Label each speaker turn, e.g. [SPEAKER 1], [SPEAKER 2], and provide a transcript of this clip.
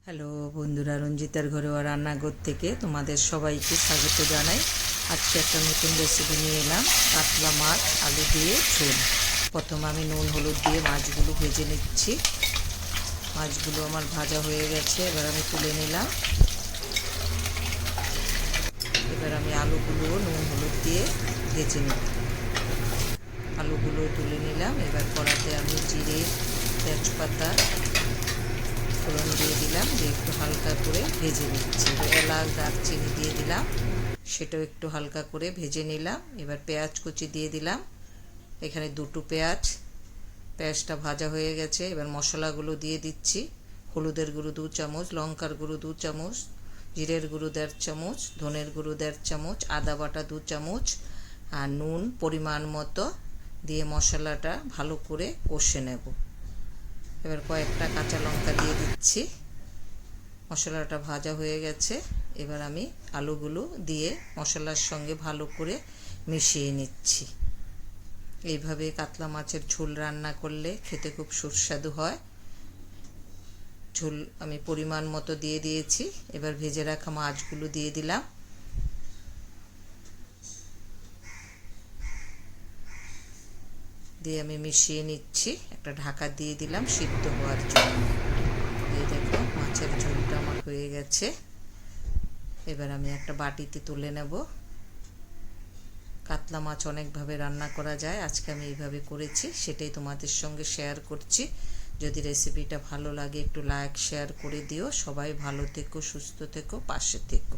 [SPEAKER 1] Hello বন্ধুরা, রঞ্জিতার ঘরোয়া রান্নাঘর থেকে তোমাদের সবাইকে স্বাগত জানাই। আজকে একটা নতুন রেসিপি নিয়ে এলাম, কাতলা মাছ আলু দিয়ে ঝোল। প্রথম আমি নুন হলুদ দিয়ে মাছগুলো ভেজে নিচ্ছি। মাছগুলো আমার ভাজা হয়ে গেছে, এবার আমি তুলে নিলাম। এবার আমি আলুগুলো নুন হলুদ দিয়ে ভেজে নিব। আলুগুলো তুলে নিলাম। এবার কড়াতে আমি জিরে তেজপাতা ফোড়ন দিয়ে দিলাম, দিয়ে একটু হালকা করে ভেজে নিচ্ছি। এলাচ দারচিনি দিয়ে দিলাম, সেটাও একটু হালকা করে ভেজে নিলাম। এবার পেঁয়াজ কুচি দিয়ে দিলাম, এখানে দুটো পেঁয়াজটা ভাজা হয়ে গেছে। এবার মশলাগুলো দিয়ে দিচ্ছি। হলুদের গুঁড়ো 2 চামচ, লঙ্কার গুঁড়ো 2 চামচ, জিরের গুঁড়ো 1.5 চামচ, ধনের গুঁড়ো 1.5 চামচ, আদা বাটা 2 চামচ আর নুন পরিমাণ মতো দিয়ে মশলাটা ভালো করে কষে নেব। এবার কয়েকটা কাঁচা লঙ্কা দিয়ে দিচ্ছি। মশলাটা ভাজা হয়ে গেছে। এবার আমি আলুগুলো দিয়ে মশলার সঙ্গে ভালো করে মিশিয়ে নিচ্ছি। এইভাবে কাতলা মাছের ঝোল রান্না করলে খেতে খুব সুস্বাদু হয়। ঝোল আমি পরিমাণ মতো দিয়ে দিয়েছি। এবার ভেজে রাখা মাছগুলো দিয়ে দিলাম। দিয়ে আমি মিশিয়ে নিচ্ছি। একটা ঢাকা দিয়ে দিলাম সিদ্ধ হওয়ার জন্য। এই দেখো মাছের ঝোলটা আমার হয়ে গেছে। এবার আমি একটা বাটিতে তুলে নেব। কাতলা মাছ অনেকভাবে রান্না করা যায়, আজকে আমি এইভাবে করেছি, সেটাই তোমাদের সঙ্গে শেয়ার করছি। যদি রেসিপিটা ভালো লাগে একটু লাইক শেয়ার করে দিও। সবাই ভালো থেকো, সুস্থ থেকো, পাশে থেকো।